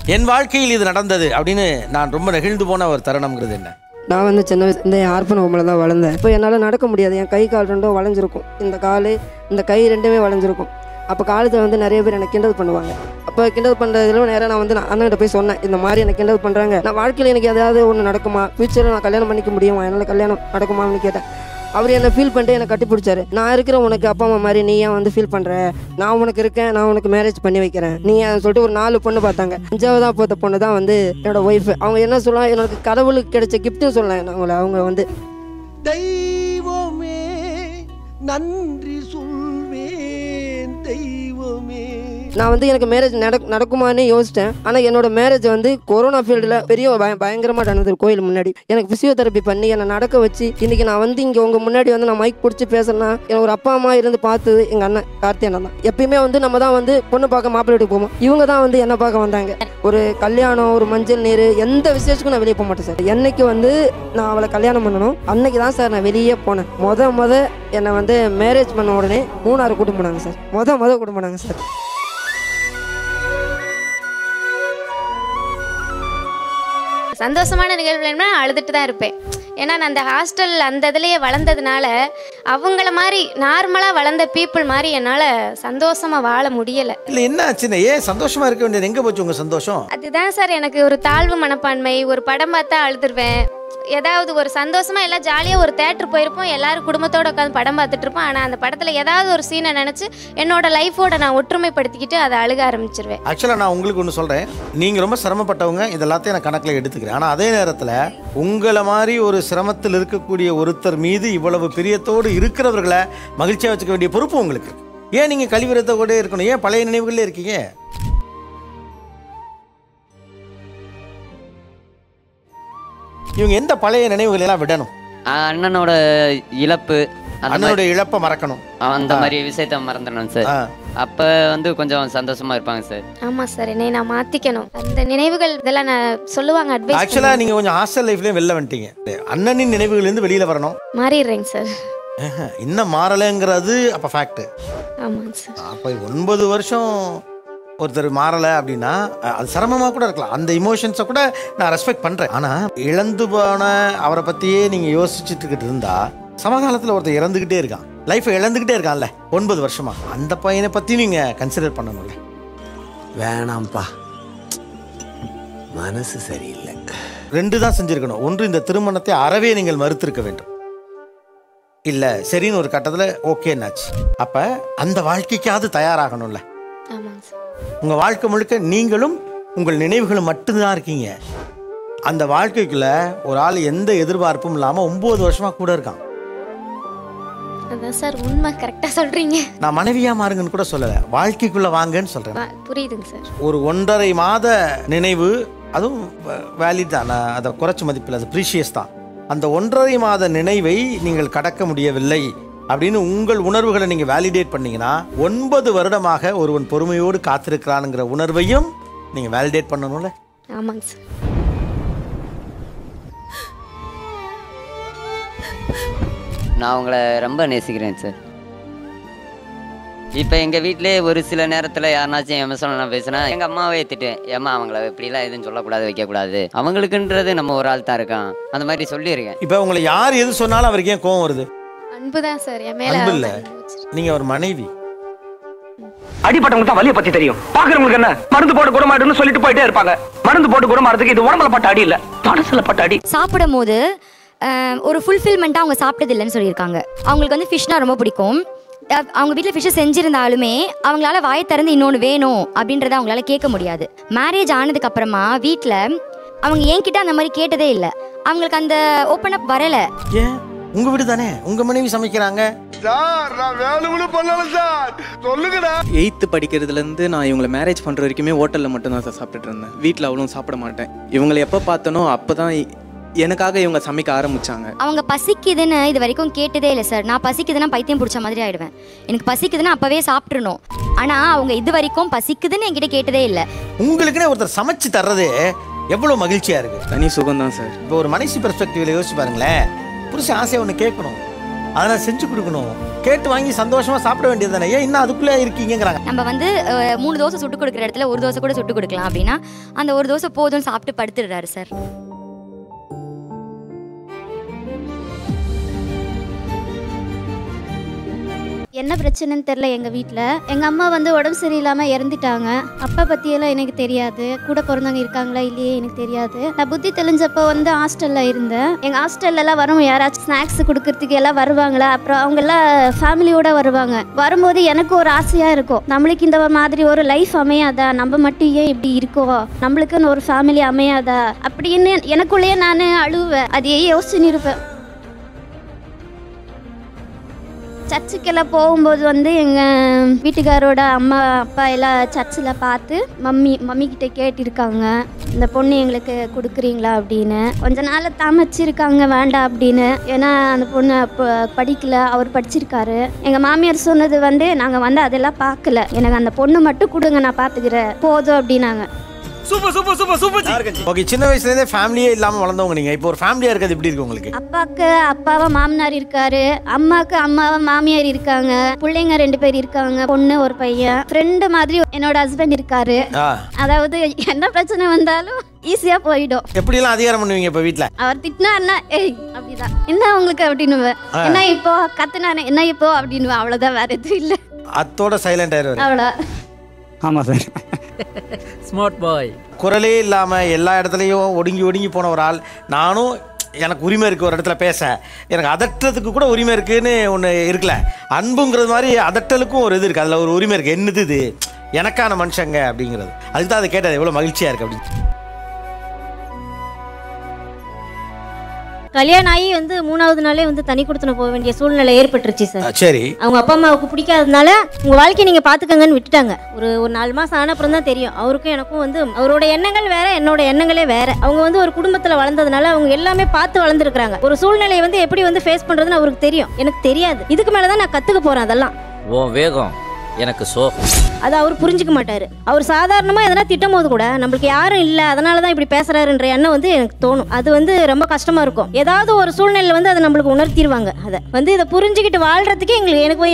என் வாழ்க்கையில் இது நடந்தது அப்படின்னு நான் ரொம்ப நெகிழ்ந்து போன ஒரு தருணம்ங்கிறது என்ன? நான் வந்து சின்ன வயசு இந்த ஆர்ஃபன் ஹோமில் தான் வளர்ந்தேன். இப்போ என்னால் நடக்க முடியாது. என் கை கால் ரெண்டும் வளைஞ்சிருக்கும். இந்த கால் இந்த கை ரெண்டுமே வளைஞ்சிருக்கும். அப்போ காலேஜில் வந்து நிறைய பேர் எனக்கு கிண்டல் பண்ணுவாங்க. அப்போ கிண்டல் பண்ணுறதுல நேராக நான் வந்து அண்ணன்கிட்ட போய் சொன்னேன், இந்த மாதிரி எனக்கு கிண்டல் பண்ணுறாங்க, நான் வாழ்க்கையில் எனக்கு எதாவது ஒன்று நடக்குமா, ஃபியூச்சரில் நான் கல்யாணம் பண்ணிக்க முடியுமா, என்னால் கல்யாணம் நடக்குமான்னு கேட்டேன். அவர் என்னை ஃபீல் பண்ணிட்டு என்னை கட்டி பிடிச்சாரு. நான் இருக்கிற உனக்கு அப்பா அம்மா மாதிரி நீ ஏன் வந்து ஃபீல் பண்ணுற, நான் உனக்கு இருக்கேன், நான் உனக்கு மேரேஜ் பண்ணி வைக்கிறேன் நீ ஏன் சொல்லிட்டு ஒரு 4 பொண்ணு பார்த்தாங்க. 5ஆவதாக பார்த்த பொண்ணு தான் வந்து என்னோடய ஒய்ஃபு. அவங்க என்ன சொல்லலாம், எனக்கு கடவுளுக்கு கிடைச்ச கிஃப்ட்டுன்னு சொல்லலாம். அவங்க வந்து தெய்வமே நன்றி சொல்வேன் தெய்வமே. நான் வந்து எனக்கு மேரேஜ் நடக்குமான்னு யோசித்தேன். ஆனால் என்னோட மேரேஜ் வந்து கொரோனா ஃபீல்டில் பெரிய பயங்கரமாக நடந்தது. கோயில் முன்னாடி எனக்கு ஃபிசியோதெரப்பி பண்ணி என்னை நடக்க வச்சு இன்றைக்கி நான் வந்து இங்கே உங்கள் முன்னாடி வந்து நான் மைக் பிடிச்சி பேசுறேன்னா எனக்கு ஒரு அப்பா அம்மா இருந்து பார்த்தது எங்கள் அண்ணன் கார்த்தி அண்ணன் தான். எப்பயுமே வந்து நம்ம தான் வந்து பொண்ணு பார்க்க மாப்பிள்ளை வீட்டுக்கு போவோம். இவங்க தான் வந்து என்னை பார்க்க வந்தாங்க. ஒரு கல்யாணம், ஒரு மஞ்சள் நீர், எந்த விசேஷத்துக்கும் நான் வெளியே போக மாட்டேன் சார். என்னைக்கு வந்து நான் அவளை கல்யாணம் பண்ணணும் அன்னைக்கு தான் சார் நான் வெளியே போனேன். முத என்னை வந்து மேரேஜ் பண்ண உடனே 3 கூட்டம் போனாங்க சார். முத கூட்டம் போனாங்க சார். சந்தோஷமான நிகழ்வுலன்னா அழுதுட்டு தான் இருப்பேன். ஏன்னா நான் அந்த ஹாஸ்டல் அந்த இதுலேயே வளர்ந்ததுனால அவங்கள மாதிரி நார்மலாக வளர்ந்த பீப்புள் மாதிரி என்னால் சந்தோஷமாக வாழ முடியலை. இல்லை என்ன ஆச்சுன்னு ஏன் சந்தோஷமாக இருக்க வேண்டியது, எங்கே போச்சு உங்கள் சந்தோஷம்? அதுதான் சார், எனக்கு ஒரு தாழ்வு மனப்பான்மை. ஒரு படம் பார்த்தா அழுதுருவேன். ஏதாவது ஒரு சந்தோஷமாக எல்லாம் ஜாலியாக ஒரு தேட்டர் போயிருப்போம், எல்லாரும் குடும்பத்தோடு உட்காந்து படம் பார்த்துட்டு இருப்போம். ஆனால் அந்த படத்தில் ஏதாவது ஒரு சீனை நினச்சி என்னோட லைஃபோட நான் ஒற்றுமைப்படுத்திக்கிட்டு அதை அழுக ஆரம்பிச்சிருவேன். ஆக்சுவலாக நான் உங்களுக்கு ஒன்று சொல்கிறேன், நீங்கள் ரொம்ப சிரமப்பட்டவங்க, இதெல்லாத்தையும் நான் கணக்கில் எடுத்துக்கிறேன். ஆனால் அதே நேரத்தில் உங்களை மாதிரி ஒரு சிரமத்தில் இருக்கக்கூடிய ஒருத்தர் மீது இவ்வளவு பிரியத்தோடு இருக்கிறவர்களை மகிழ்ச்சியாக வச்சுக்க வேண்டிய பொறுப்பு உங்களுக்கு. ஏன் நீங்கள் கழிவுறத்தோட இருக்கணும்? ஏன் பழைய நினைவுகளே இருக்கீங்க? இவங்க எந்த பழைய நினைவுகள் எல்லாம் விடணும்? அண்ணனோட இழப்பு, அண்ணனோட இழப்பை மறக்கணும், அந்த மாதிரி விஷயத்த மறந்துடணும் சார். அப்போ வந்து கொஞ்சம் சந்தோஷமா இருப்பாங்க சார். ஆமாம் சார், என்னை நான் மாற்றிக்கணும். அந்த நினைவுகள் இதெல்லாம் நான் சொல்லுவாங்க அட்வைஸ். ஆக்சுவலாக நீங்கள் கொஞ்சம் ஹாஸ்டல் லைஃப்லேயும் வெளில வந்துட்டீங்க. அண்ணனின் நினைவுகள்லேருந்து வெளியில் வரணும். மாறிடுறேங்க சார். இன்னும் மாறலைங்கிறது அப்போ ஃபேக்ட். ஆமாங்க சார். அப்போ 9 வருஷம் ஒருத்தர் மாறலை அப்படின்னா அது சிரமமாக கூட இருக்கலாம். அந்த இமோஷன்ஸை கூட நான் ரெஸ்பெக்ட் பண்ணுறேன். ஆனால் இழந்து போன அவரை பற்றியே நீங்கள் யோசிச்சுட்டு இருந்தா சமகாலத்தில் ஒருத்தர் இறந்துக்கிட்டே இருக்கான், லைஃப்பை இழந்துக்கிட்டே இருக்கான்ல 9 வருஷமா, அந்த பையனை பற்றி நீங்கள் கன்சிடர் பண்ணணும்ல. வேணாம்ப்பா, மனசு சரியில்லை. 2 தான் செஞ்சுருக்கணும். ஒன்று, இந்த திருமணத்தை அறவே நீங்கள் மறுத்திருக்க வேண்டும். இல்லை சரின்னு ஒரு கட்டத்தில் ஓகேன்னாச்சு. அப்போ அந்த வாழ்க்கைக்காவது தயாராகணும்ல. ஆமாங்க சார். உங்கள் வாழ்க்கை முழுக்க நீங்களும் உங்கள் நினைவுகளும் மட்டும்தான் இருக்கீங்க. அந்த வாழ்க்கைக்குள்ள ஒரு ஆள் எந்த எதிர்பார்ப்பும் இல்லாமல் 9 வருஷமாக கூட இருக்கான். அதான் சார் உண்மை, கரெக்டாக சொல்கிறீங்க. நான் மனைவியாக மாறுங்கன்னு கூட சொல்லலை, வாழ்க்கைக்குள்ளே வாங்கன்னு சொல்கிறேன். புரியுதுங்க சார். ஒரு 1.5 மாத நினைவு, அதுவும் வேலிட் தான், நான் அதை குறைச்சி மதிப்பில், அது ப்ரீஷியஸ் தான். அந்த 1.5 மாத நினைவை நீங்கள் கடக்க முடியவில்லை அப்படின்னு உங்கள் உணர்வுகளை நீங்கள் வேலிடேட் பண்ணீங்கன்னா 9 வருடமாக ஒருவன் பொறுமையோடு காத்திருக்கிறானுங்கிற உணர்வையும் நீங்கள் வேலிடேட் பண்ணணும்ல. ஆமாங்க சார். நான் உங்களை ரொம்ப நேசிக்கிறேன் சார். இப்போ எங்கள் வீட்டிலே ஒரு சில நேரத்தில் யாருனாச்சும் எமோஷனல் நான் பேசினா எங்கள் அம்மாவே திட்டுவேன், ஏம்மா அவங்கள இப்படிலாம் எதுவும் சொல்லக்கூடாது, வைக்கக்கூடாது, அவங்களுக்குன்றது நம்ம ஒரு ஆள் தான் இருக்கான், அந்த மாதிரி சொல்லியிருக்கேன். இப்போ உங்களை யார் எது சொன்னாலும் அவருக்கு ஏன் கோவம் வருது? அன்பு தான் சார் என் மேல. அன்பு இல்லை, நீங்கள் ஒரு மனைவி. அடிப்பட்டவங்களுக்கு தான் வலியை பத்தி தெரியும், பாக்குறவங்களுக்கு என்ன மருந்து போட்டு குணமாடுன்னு சொல்லிட்டு போயிட்டே இருப்பாங்க. மருந்து போட்டு குணமாடுறதுக்கு இது உடம்புல பட்ட அடி இல்ல, மனசுல பட்ட அடி. சாப்பிடும் போது ஒரு ஃபுல்ஃபில்மெண்ட்டாக அவங்க சாப்பிட்டது இல்லைன்னு சொல்லியிருக்காங்க. அவங்களுக்கு வந்து ஃபிஷ்னா ரொம்ப பிடிக்கும். அவங்க வீட்டில் ஃபிஷ்ஷை செஞ்சுருந்தாலுமே அவங்களால வாயை திறந்து இன்னொன்று வேணும் அப்படின்றத அவங்களால கேட்க முடியாது. மேரேஜ் ஆனதுக்கு அப்புறமா வீட்டில் அவங்க என்கிட்ட அந்த மாதிரி கேட்டதே இல்லை. அவங்களுக்கு அந்த ஓப்பன் அப் வரலை. ஏன்? உங்க வீடு தானே, உங்க மனைவி சமைக்கிறாங்க. சார் நான் வேணும்னு பண்ணல சார், சொல்லுங்கடா. 8th படிக்கிறதுலேருந்து நான் இவங்களை மேரேஜ் பண்ணுற வரைக்குமே ஹோட்டலில் மட்டும்தான் சார் சாப்பிட்டுட்டு இருந்தேன். வீட்டில் அவ்வளோ சாப்பிட மாட்டேன். இவங்களை எப்போ பார்த்தனோ அப்போ தான் எனக்காக இவங்க சமைக்க ஆரம்பிச்சாங்க. அவங்க பசிக்குதுன்னு இது வரைக்கும் கேட்டதே இல்லை சார். நான் பசிக்குதுன்னா பைத்தியம் பிடிச்ச மாதிரி ஆயிடுவேன். எனக்கு பசிக்குதுன்னா அப்பவே சாப்பிட்றணும். ஆனால் அவங்க இது வரைக்கும் பசிக்குதுன்னு என்கிட்ட கேட்டதே இல்லை. உங்களுக்குன்னே ஒருத்தர் சமைச்சு தர்றதே எவ்வளோ மகிழ்ச்சியா இருக்கு. தனி சுகம் தான் சார். இப்போ ஒரு மனசு பெர்ஸ்பெக்டிவ்ல யோசிச்சு பாருங்களேன். புருஷன் ஆசையை ஒன்று கேட்கணும், அதெல்லாம் செஞ்சு கொடுக்கணும். கேட்டு வாங்கி சந்தோஷமா சாப்பிட வேண்டியது தானே. ஏன் இன்னும் அதுக்குள்ளே இருக்கீங்கிறாங்க. நம்ம வந்து 3 தோசை சுட்டு கொடுக்குற இடத்துல 1 தோசை கூட சுட்டு கொடுக்கலாம் அப்படின்னா அந்த 1 தோசை போதும் சாப்பிட்டு படுத்துடுறாரு சார். என்ன பிரச்சனைன்னு தெரில. எங்கள் வீட்டில் எங்கள் அம்மா வந்து உடம்பு சரியில்லாமல் இறந்துட்டாங்க. அப்பா பற்றியெல்லாம் எனக்கு தெரியாது. கூட பிறந்தவங்க இருக்காங்களா இல்லையே எனக்கு தெரியாது. நான் புத்தி தெளிஞ்சப்போ வந்து ஹாஸ்டலில் இருந்தேன். எங்கள் ஹாஸ்டல்லாம் வரும் யாராச்சும் ஸ்நாக்ஸ் கொடுக்கறதுக்கு எல்லாம் வருவாங்களா. அப்புறம் அவங்கெல்லாம் ஃபேமிலியோடு வருவாங்க. வரும்போது எனக்கு ஒரு ஆசையாக இருக்கும், நம்மளுக்கு இந்த மாதிரி ஒரு லைஃப் அமையாதா, நம்ம மட்டும் ஏன் இப்படி இருக்கோம், நம்மளுக்குன்னு ஒரு ஃபேமிலி அமையாதா அப்படின்னு எனக்குள்ளேயே நான் அழுவேன். அதையே யோசிச்சுன்னு இருப்பேன். சர்ச்சுக்கெல்லாம் போகும்போது வந்து எங்கள் வீட்டுக்காரோட அம்மா அப்பா எல்லாம் சர்ச்சில் பார்த்து மம்மிக்கிட்ட கேட்டிருக்காங்க, இந்த பொண்ணு எங்களுக்கு கொடுக்குறீங்களா அப்படின்னு. கொஞ்ச நாள் தாமச்சிருக்காங்க வேண்டாம் அப்படின்னு. ஏன்னா அந்த பொண்ணு அப்போ படிக்கல, அவர் படிச்சிருக்காரு. எங்கள் மாமியார் சொன்னது வந்து நாங்கள் வந்து அதெல்லாம் பார்க்கல, எனக்கு அந்த பொண்ணு மட்டும் கொடுங்க நான் பார்த்துக்கிறேன் போதும் அப்படின்னாங்க. Super super super super. Okay, சின்ன வயசுலேருந்தே ஃபேமிலியே இல்லாமல் வளர்ந்தவங்க நீங்கள். இப்போ ஒரு ஃபேமிலியாக இருக்கிறது எப்படி இருக்கு உங்களுக்கு? அப்பாவுக்கு அப்பாவா மாமனார் இருக்காரு, அம்மாவுக்கு அம்மாவா மாமியார் இருக்காங்க, பிள்ளைங்க 2 பேர் இருக்காங்க, பொண்ணு ஒரு பையன். ஃப்ரெண்டு மாதிரி என்னோட ஹஸ்பண்ட் இருக்காரு. அதாவது என்ன பிரச்சனை வந்தாலும் ஈஸியா போயிடும். எப்படிலாம் அதிகாரம் பண்ணுவீங்க இப்போ வீட்டில்? அவர் திட்டினாருன்னா ஏய் அப்படிதான், என்ன உங்களுக்கு அப்படின்னு, என்ன இப்போ கத்துனாரு, என்ன இப்போ அப்படின்னு, அவ்வளோதான், வேற எதுவும் இல்லை. அத்தோட சைலண்ட் ஆயிடுவார். அவ்வளோ. ஆமாம் சார். Smart boy. குரலே இல்லாமல் எல்லா இடத்துலையும் ஒடுங்கி ஒடுங்கி போன ஒரு ஆள். நானும் எனக்கு உரிமை இருக்குது ஒரு இடத்துல பேச, எனக்கு அதட்டுறதுக்கு கூட உரிமை இருக்குதுன்னு ஒன்று இருக்குல்ல. அன்புங்கிறது மாதிரி அதட்டலுக்கும் ஒரு இது இருக்குது, அதில் ஒரு உரிமை இருக்குது. என்னது இது எனக்கான மனுஷங்க அப்படிங்கிறது. அதுக்கு தான் அதை கேட்டது எவ்வளோ மகிழ்ச்சியாக இருக்குது அப்படின்னு. கல்யாணம் ஆகி வந்து 3வது நாளே வந்து தனி கொடுத்துன போக வேண்டிய சூழ்நிலை ஏற்பட்டுருச்சு சார். சரி. அவங்க அப்பா அம்மாவுக்கு பிடிக்காததுனால உங்கள் வாழ்க்கையை நீங்கள் பார்த்துக்கங்கன்னு விட்டுட்டாங்க. ஒரு 4 மாதம் ஆன அப்புறம் தான் தெரியும் அவருக்கும் எனக்கும் வந்து அவரோட எண்ணங்கள் வேற, என்னோட எண்ணங்களே வேற. அவங்க வந்து ஒரு குடும்பத்தில் வளர்ந்ததுனால அவங்க எல்லாமே பார்த்து வளர்ந்துருக்காங்க. ஒரு சூழ்நிலையை வந்து எப்படி வந்து ஃபேஸ் பண்ணுறதுன்னு அவருக்கு தெரியும், எனக்கு தெரியாது. இதுக்கு மேலே தான் நான் கற்றுக்க போகிறேன். அதெல்லாம் ஓ வேகம் எனக்கு சோகம். அது அவர் புரிஞ்சுக்க மாட்டார். அவர் சாதாரணமாக எதனா திட்டும் போது கூட நம்மளுக்கு யாரும் இல்லை அதனால தான் இப்படி பேசுகிறாருன்ற எண்ணம் வந்து எனக்கு தோணும். அது வந்து ரொம்ப கஷ்டமாக இருக்கும். ஏதாவது ஒரு சூழ்நிலை வந்து அதை நம்மளுக்கு உணர்த்திடுவாங்க. அதை வந்து இதை புரிஞ்சுக்கிட்டு வாழ்கிறதுக்கே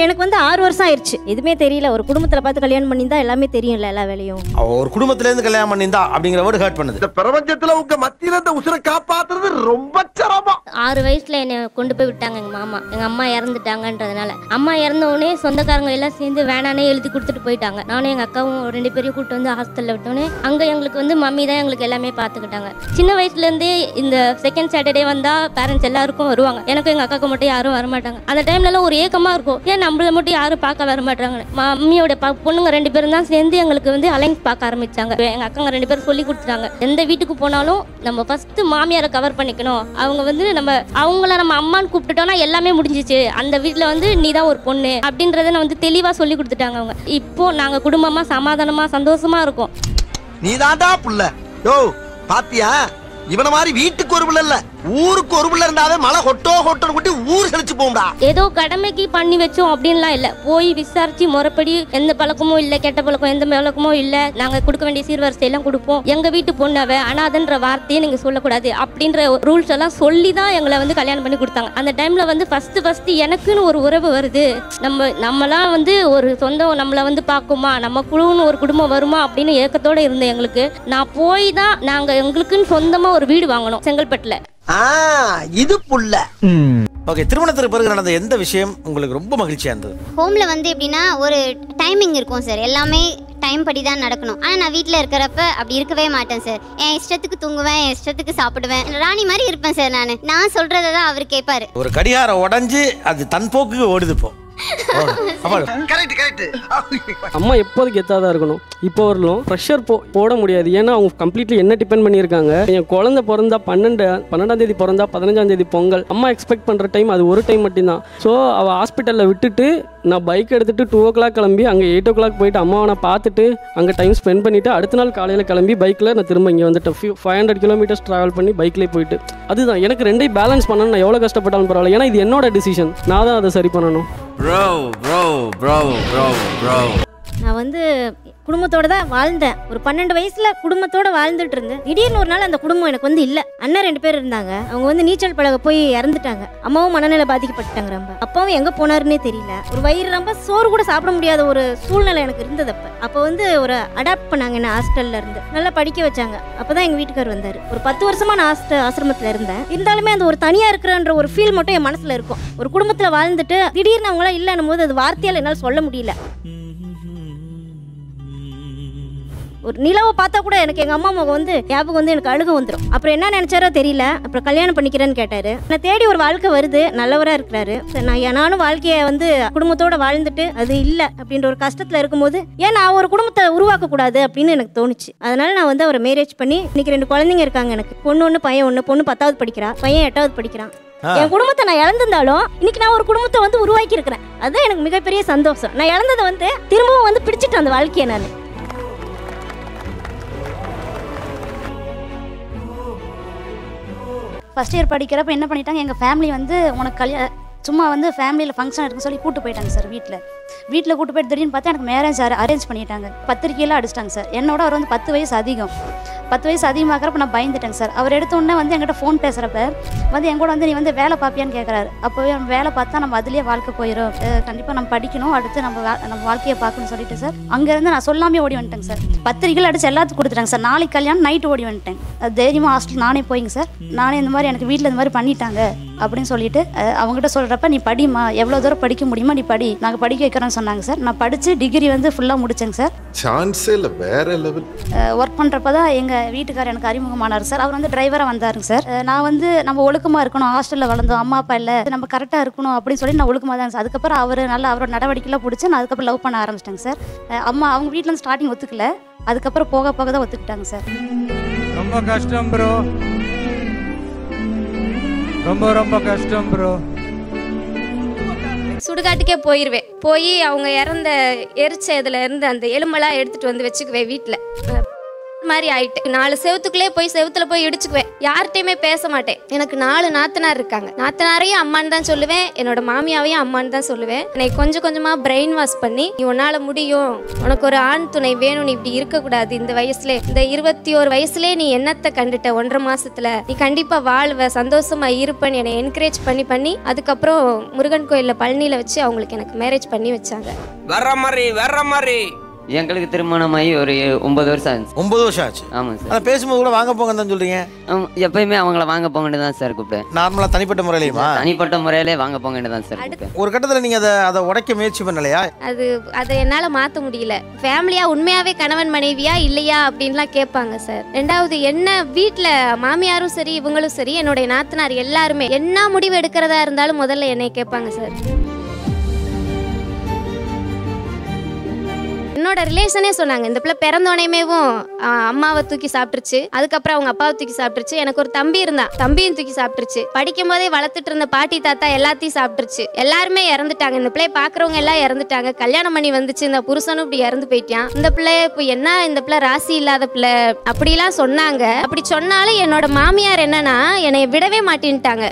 எனக்கு வந்து 6 வருஷம் ஆயிடுச்சு. எதுவுமே தெரியல. ஒரு குடும்பத்தில் பார்த்து கல்யாணம் பண்ணியிருந்தா எல்லாமே தெரியும்ல, எல்லா வேலையும். ஒரு குடும்பத்திலேருந்து கல்யாணம் பண்ணியிருந்தா அப்படிங்கிற வேர்டு ஹர்ட் பண்ணுது. இந்த பிரபஞ்சத்தில் உங்க மத்தியில இந்த உசுரை காப்பாத்துறது ரொம்ப சிரமம். 6 வயசுல என்னை கொண்டு போய் விட்டாங்க எங்கள் மாமா. எங்கள் அம்மா இறந்துட்டாங்கன்றதுனால அம்மா இறந்த உடனே சொந்தக்காரங்க எல்லாம் சேர்ந்து வேணானே எழுதி கொடுத்துட்டு போயிட்டாங்க. நானும் எங்கள் அக்காவும் 2 பேரையும் கூப்பிட்டு வந்து ஹாஸ்டலில் விட்டோன்னே அங்கே எங்களுக்கு வந்து மம்மி தான் எங்களுக்கு எல்லாமே பார்த்துக்கிட்டாங்க. சின்ன வயசுலேருந்தே இந்த செகண்ட் சாட்டர்டே வந்தால் பேரண்ட்ஸ் எல்லாருக்கும் வருவாங்க. எனக்கு எங்கள் அக்காவுக்கு மட்டும் யாரும் வரமாட்டாங்க. அந்த டைம்லலாம் ஒரு ஏக்கமாக இருக்கும், ஏன் நம்மளை மட்டும் யாரும் பார்க்க வரமாட்டாங்க. மம்மியோட பொண்ணுங்க 2 பேரும் தான் சேர்ந்து எங்களுக்கு வந்து அலைன்ஸ் பார்க்க ஆரம்பித்தாங்க. எங்கள் அக்காங்க 2 பேரும் சொல்லி கொடுத்துட்டாங்க, எந்த வீட்டுக்கு போனாலும் நம்ம ஃபஸ்ட்டு மாமியாரை கவர் பண்ணிக்கணும். அவங்க வந்து அவங்கள நம்ம அம்மான்னு கூப்பிட்டுட்டோம்னா எல்லாமே முடிஞ்சிச்சு. அந்த வீட்டில் வந்து நீ தான் ஒரு பொண்ணு அப்படின்றத நான் வந்து தெளிவாக சொல்லி கொடுத்துட்டாங்க அவங்க. இப்போ நாங்கள் குடும்பமாக சமாதானமாக சந்தோஷமாக இருக்கோம். நீ தாண்டா புள்ள. யோ பாத்தியா, இவன மாதிரி வீட்டுக்கு ஒரு பிள்ளை இல்ல, ஊருக்கு ஒரு பிள்ளை இருந்தாவே மழை ஹொட்டோ ஹொட்டோ குட்டி ஊர் செழிச்சு போகும்டா. ஏதோ கடமைக்கு பண்ணி வச்சோம் அப்படின்லாம் இல்லை. போய் விசாரிச்சு முறைப்படி எந்த பழக்கமும் இல்லை, கெட்ட பழக்கம் எந்த பழக்கமும் இல்லை. நாங்கள் கொடுக்க வேண்டிய சீர்வரிசையெல்லாம் கொடுப்போம். எங்கள் வீட்டு பொண்ணாவே அனாதன்ற வார்த்தையே நீங்கள் சொல்லக்கூடாது அப்படின்ற ரூல்ஸ் எல்லாம் சொல்லி தான் எங்களை வந்து கல்யாணம் பண்ணி கொடுத்தாங்க. அந்த டைமில் வந்து ஃபஸ்ட்டு எனக்குன்னு ஒரு உறவு வருது, நம்மலாம் வந்து ஒரு சொந்தம் நம்மளை வந்து பார்க்குமா, நம்ம குழுன்னு ஒரு குடும்பம் வருமா அப்படின்னு ஏக்கத்தோடு இருந்தேன் எங்களுக்கு. நான் போய் தான் நாங்கள் எங்களுக்குன்னு சொந்தமாக ஒரு வீடு வாங்கணும் செங்கல்பட்டில். இது புள்ள. ஓகே, திருமணத்துக்கு பிறகு நடந்த எந்த விஷயம் உங்களுக்கு ரொம்ப மகிழ்ச்சியா இருந்தது? ஹோம்ல வந்து எப்படின்னா ஒரு டைமிங் இருக்கும் சார், எல்லாமே டைம் படி தான் நடக்கணும். ஆனால் நான் வீட்டில் இருக்கிறப்ப அப்படி இருக்கவே மாட்டேன் சார். என் இஷ்டத்துக்கு தூங்குவேன், என் இஷ்டத்துக்கு சாப்பிடுவேன், ராணி மாதிரி இருப்பேன் சார். நான் சொல்றதை தான் அவர் கேட்பாரு. ஒரு கடிகாரம் உடஞ்சி அது தன் போக்குக்கு ஓடுது. அம்மா எப்போதுக்கு எத்தாதான் இருக்கணும். இப்போ வரலும் ப்ரெஷர் போட முடியாது. ஏன்னா அவங்க கம்ப்ளீட்லி என்ன டிபெண்ட் பண்ணியிருக்காங்க. என் குழந்தை பிறந்தா 12ஆம் தேதி பிறந்தா 15ஆம் தேதி பொங்கல். அம்மா எக்ஸ்பெக்ட் பண்ணுற டைம் அது ஒரு டைம் மட்டும்தான். ஸோ அவள் ஹாஸ்பிட்டலில் விட்டுட்டு நான் பைக் எடுத்துகிட்டு 2 o'clock கிளம்பி அங்கே 8 o'clock போயிட்டு அம்மாவை நான் பார்த்துட்டு அங்கே டைம் ஸ்பெண்ட் பண்ணிவிட்டு அடுத்த நாள் காலையில் கிளம்பி பைக்கில் நான் திரும்ப இங்கே வந்துட்டு 500 kilometers ட்ராவல் பண்ணி பைக்லேயே போயிட்டு. அதுதான் எனக்கு 2ஐயும் பேலன்ஸ் பண்ணணும். நான் எவ்வளோ கஷ்டப்பட்டாலும் பரவாயில்ல, ஏன்னா இது என்னோட டிசிஷன். நான் தான் அதை சரி பண்ணணும். நான் வந்து குடும்பத்தோட தான் வாழ்ந்தேன். ஒரு 12 வயசுல குடும்பத்தோட வாழ்ந்துட்டு இருந்தேன். திடீர்னு ஒரு நாள் அந்த குடும்பம் எனக்கு வந்து இல்ல. அண்ணன் 2 பேர் இருந்தாங்க. அவங்க வந்து நீச்சல் பழக போய் இறந்துட்டாங்க. அம்மாவும் மனநிலை பாதிக்கப்பட்டாங்க ரொம்ப. அப்பாவும் எங்க போனாருன்னே தெரியல. ஒரு வயிறு ரொம்ப சோறு கூட சாப்பிட முடியாத ஒரு சூழ்நிலை எனக்கு இருந்தது. அப்போ வந்து ஒரு அடாப்ட் பண்ணாங்க என்ன ஹாஸ்டல்ல இருந்து. நல்லா படிக்க வச்சாங்க. அப்பதான் எங்க வீட்டுக்கார் வந்தாரு. ஒரு 10 வருஷமா நான் ஆசிரமத்துல இருந்தேன். இருந்தாலுமே அந்த ஒரு தனியா இருக்கிறன்ற ஒரு ஃபீல் மட்டும் என் மனசுல இருக்கும். ஒரு குடும்பத்துல வாழ்ந்துட்டு திடீர்னு அவங்களாம் இல்லைன்னும் போது அது வார்த்தையால் என்னால் சொல்ல முடியல. ஒரு நிலவை பார்த்தா கூட எனக்கு எங்கள் அம்மா முகம் வந்து ஞாபகம் வந்து எனக்கு அழுக வந்துடும். அப்புறம் என்ன நினச்சாரோ தெரியல. அப்புறம் கல்யாணம் பண்ணிக்கிறேன்னு கேட்டார். நான் தேடி ஒரு வாழ்க்கை வருது, நல்லவராக இருக்கிறாரு. நானும் வாழ்க்கையை வந்து குடும்பத்தோடு வாழ்ந்துட்டு அது இல்லை அப்படின்ற ஒரு கஷ்டத்தில் இருக்கும்போது ஏன் நான் ஒரு குடும்பத்தை உருவாக்கக்கூடாது அப்படின்னு எனக்கு தோணுச்சு. அதனால நான் வந்து அவரை மேரேஜ் பண்ணி இன்னைக்கு 2 குழந்தைங்க இருக்காங்க எனக்கு. பொண்ணு 1 பையன் 1. பொண்ணு 10வது படிக்கிறா, பையன் 8வது படிக்கிறான். என் குடும்பத்தை நான் இழந்திருந்தாலும் இன்னைக்கு நான் ஒரு குடும்பத்தை வந்து உருவாக்கி இருக்கிறேன். அதுதான் எனக்கு மிகப்பெரிய சந்தோஷம். நான் இழந்ததை வந்து திரும்பவும் வந்து பிடிச்சிட்டு அந்த வாழ்க்கையை நான் ஃபஸ்ட் இயர் படிக்கிறப்ப என்ன பண்ணிட்டாங்க, எங்கள் ஃபேமிலி வந்து உனக்கு சும்மா வந்து ஃபேமிலியில் ஃபங்க்ஷன் இருக்குன்னு சொல்லி கூட்டு போயிட்டாங்க சார். வீட்டில் கூட்டு போயிட்டு திடீர்னு பார்த்தா எனக்கு மேரேஜ் அரேஞ்ச் பண்ணிட்டாங்க. பத்திரிக்கையெல்லாம் அடிச்சிட்டாங்க சார். என்னோட அவர் வந்து 10 வயசு அதிகம். 10 வயசு அதிகமாகிறப்ப நான் பயந்துட்டேங்க சார். அவர் எடுத்தோடனே வந்து என்கிட்ட ஃபோன் பேசுகிறப்ப வந்து எங்கூட வந்து நீ வந்து வேலை பார்ப்பியான்னு கேட்குறாரு. அப்போவே வேலை பார்த்தா நம்ம அதுலேயே வாழ்க்கை போயிடும், கண்டிப்பாக நம்ம படிக்கணும், அடுத்து நம்ம வாழ்க்கையை பார்க்கணும்னு சொல்லிட்டு சார் அங்கேருந்து நான் சொல்லாமே ஓடி வந்துட்டேங்க சார். பத்திரிக்கையில் அடிச்சு எல்லாத்துக்கும் கொடுத்துட்டாங்க சார். நாளைக்கு கல்யாணம், நைட்டு ஓடி வந்துட்டேன். தைரியமாக ஹாஸ்டல் நானே போயிங்க சார். நானே இந்த மாதிரி எனக்கு வீட்டில் இந்த மாதிரி பண்ணிட்டாங்க அப்படின்னு சொல்லிட்டு அவங்ககிட்ட சொல்கிறப்ப நீ படிமா, எவ்வளோ தூரம் படிக்க முடியுமா நீ படி, நாங்கள் படிக்க வைக்கிறோன்னு சொன்னாங்க சார். நான் படித்து டிகிரி வந்து ஃபுல்லாக முடித்தேங்க சார். சான்ஸே இல்லை, வேற லெவல். ஒர்க் பண்ணுறப்ப தான் எங்கள் வீட்டுக்காரர் எனக்கு அறிமுகமானார் சார். அவர் வந்து டிரைவராக வந்தாருங்க சார். நான் வந்து நம்ம ஒழுக்கமாக இருக்கணும், ஹாஸ்டலில் வளர்ந்தோம், அம்மா அப்பா இல்லை, நம்ம கரெக்டாக இருக்கணும் அப்படின்னு சொல்லி நான் ஒழுக்கமாக தான் சார். அதுக்கப்புறம் அவர் நல்லா அவரோட நடவடிக்கைலாம் பிடிச்சி நான் அதுக்கப்புறம் லவ் பண்ண ஆரம்பிச்சிட்டேங்க சார். அம்மா அவங்க வீட்டில் வந்து ஸ்டார்டிங் ஒத்துக்கல, அதுக்கப்புறம் போக போக தான் ஒத்துக்கிட்டாங்க சார். ரொம்ப கஷ்டம் ப்ரோ, ரொம்ப கஷ்டம் ப்ரோ. சுடுகாட்டுக்கே போயிடுவேன். போய் அவங்க இறந்த எரிச்சதுல இருந்து அந்த எலும்பெல்லாம் எடுத்துட்டு வந்து வச்சுக்குவேன் வீட்டில். மாதிரி ஆயிட்டு 4 செவத்துக்குள்ளே போய் செவத்துல போய் இடிச்சுக்குவேன். யார்கிட்டையுமே பேச மாட்டேன். எனக்கு 4 நாத்தனார் இருக்காங்க. நாத்தனாரையும் அம்மான்னு தான் சொல்லுவேன், என்னோட மாமியாவையும் அம்மான்னு தான் சொல்லுவேன். என்னை கொஞ்சம் கொஞ்சமா பிரெயின் வாஷ் பண்ணி நீ உன்னால முடியும், உனக்கு ஒரு ஆண் துணை வேணும், நீ இப்படி இருக்கக்கூடாது, இந்த வயசுல இந்த 21 வயசுலேயே நீ என்னத்தை கண்டுட்ட, 1.5 மாசத்துல நீ கண்டிப்பா வாழ்வ, சந்தோஷமா இருப்பேன்னு என்னை என்கரேஜ் பண்ணி அதுக்கப்புறம் முருகன் கோயில்ல பழனியில வச்சு அவங்களுக்கு எனக்கு மேரேஜ் பண்ணி வச்சாங்க. வர்ற மாதிரி எங்களுக்கு திருமணமாகி ஒரு 9 வருஷம் ஆச்சு. 9 வருஷம் ஆச்சு. ஆமாங்க சார். ஆனால் பேசும்போது கூட வாங்க போங்கன்னு தான் சொல்கிறீங்க. எப்பயுமே அவங்கள வாங்க போங்கன்னு தான் சார் கூப்பிட்டேன். நார்மலாக தனிப்பட்ட முறையிலையுமா? தனிப்பட்ட முறையிலே வாங்க போங்கன்னு தான் சார் கூப்பிட்டேன். ஒரு கட்டத்தில் நீங்கள் அதை உடைக்க முயற்சி பண்ணலையா? அதை என்னால் மாற்ற முடியல. ஃபேமிலியாக உண்மையாகவே கணவன் மனைவியா இல்லையா அப்படின்லாம் கேட்பாங்க சார். 2வது என்ன வீட்டில் மாமியாரும் சரி இவங்களும் சரி என்னுடைய நாத்தனார் எல்லாருமே என்ன முடிவு எடுக்கிறதா இருந்தாலும் முதல்ல என்னை கேட்பாங்க சார். என்னோட ரிலேஷனே சொன்னாங்க, இந்த பிள்ளை பிறந்தோனையுமேவும் அம்மாவை தூக்கி சாப்பிட்டுருச்சு, அதுக்கப்புறம் அவங்க அப்பாவை தூக்கி சாப்பிட்டுருச்சு, எனக்கு ஒரு தம்பி இருந்தான், தம்பியும் தூக்கி சாப்பிட்டுருச்சு, படிக்கும் போதே வளர்த்துட்டு இருந்த பாட்டி தாத்தா எல்லாத்தையும் சாப்பிட்டுருச்சு, எல்லாருமே இறந்துட்டாங்க, இந்த பிள்ளைய பாக்குறவங்க எல்லாம் இறந்துட்டாங்க, கல்யாணம் பண்ணி வந்துச்சு, இந்த புருஷனும் இப்படி இறந்து போயிட்டான், இந்த பிள்ளைய இப்போ என்ன இந்த பிள்ளை ராசி இல்லாத பிள்ளை அப்படிலாம் சொன்னாங்க. அப்படி சொன்னாலும் என்னோட மாமியார் என்னன்னா என்னை விடவே மாட்டேன்ட்டாங்க.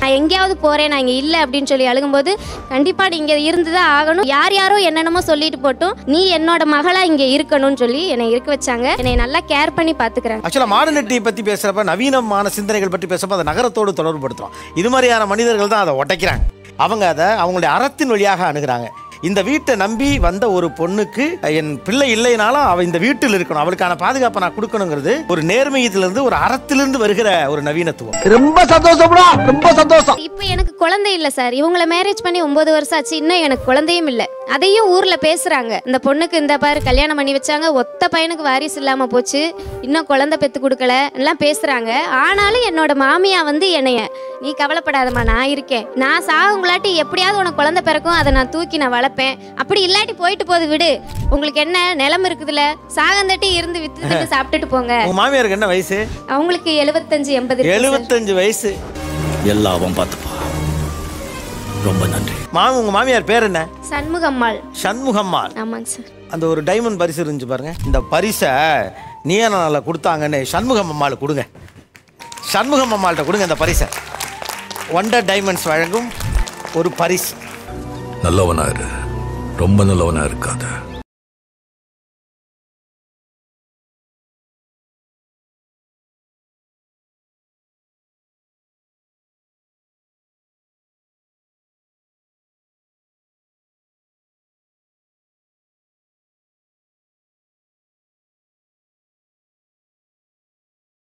நான் எங்கேயாவது போகிறேன், நான் இங்கே இல்லை அப்படின்னு சொல்லி அழுகும்போது கண்டிப்பாக நீ இங்கே இருந்து தான் ஆகணும், யாரோ என்னென்னமோ சொல்லிட்டு போட்டும் நீ என்னோட மகளாக இங்கே இருக்கணும்னு சொல்லி என்னை இருக்க வச்சாங்க. என்னை நல்லா கேர் பண்ணி பார்த்துக்கிறேன். ஆக்சுவலாக மாடர்னிட்டி பற்றி பேசுகிறப்ப, நவீனமான சிந்தனைகள் பற்றி பேசுகிறப்ப அதை நகரத்தோடு தொடர்புபடுத்துகிறோம். இது மாதிரியான மனிதர்கள் தான் அதை உடைக்கிறாங்க. அவங்க அதை அவங்களுடைய அறத்தின் வழியாக அணுகிறாங்க. இந்த வீட்டை நம்பி வந்த ஒரு பொண்ணுக்கு என் பிள்ளை இல்லைனாலும் அவள் இந்த வீட்டில் இருக்கணும், அவளுக்கான பாதுகாப்பை நான் கொடுக்கணுங்கிறது ஒரு நேர்மையத்திலிருந்து ஒரு அறத்திலிருந்து வருகிற ஒரு நவீனத்துவம். ரொம்ப சந்தோஷம்டா, ரொம்ப சந்தோஷம். இப்போ எனக்கு குழந்தை இல்லை சார். இவங்களை மேரேஜ் பண்ணி 9 வருஷம் ஆச்சு, இன்னும் எனக்கு குழந்தையும் இல்லை. அதையும் ஊர்ல பேசுறாங்க, இந்த பொண்ணுக்கு இந்த பாரு கல்யாணம் பண்ணி வச்சாங்க, ஒத்த பையனுக்கு வாரிசு இல்லாம போச்சு, இன்னும் குழந்தை பெத்து கொடுக்கல எல்லாம் பேசுறாங்க. ஆனாலும் என்னோட மாமியா வந்து என்னைய நீ கவலைப்படாதம்மா, நான் இருக்கேன், நான் சாகுங்களாட்டி எப்படியாவது உனக்கு குழந்தை பிறக்கும், அதை நான் தூக்கி நான் வளர்ப்பேன், அப்படி இல்லாட்டி போயிட்டு போது விடு, உங்களுக்கு என்ன நிலம் இருக்குதுல, சாகந்தட்டி இருந்து வித்து சாப்பிட்டுட்டு போங்க. மாமியாருக்கு என்ன வயசு? அவங்களுக்கு 75-80. 75 வயசு. எல்லாவும் பார்த்துப்பா. ரொம்ப நன்றி. உங்க மாமியார் பேர் என்ன? சண்முகம்மாள். சண்முகம்மாள். ஆமாங்க சார். அந்த ஒரு டைமண்ட் பரிசு இருந்துச்சு பாருங்க, இந்த பரிசை நீயானால கொடுத்தாங்கன்னு சண்முகம்மாள் கொடுங்க, சண்முகம்மாள்கிட்ட கொடுங்க இந்த பரிசை. ஒண்டர் டைமண்ட்ஸ் வழங்கும் ஒரு பரிசு. நல்லவனா இரு, ரொம்ப நல்லவனா இருக்காத.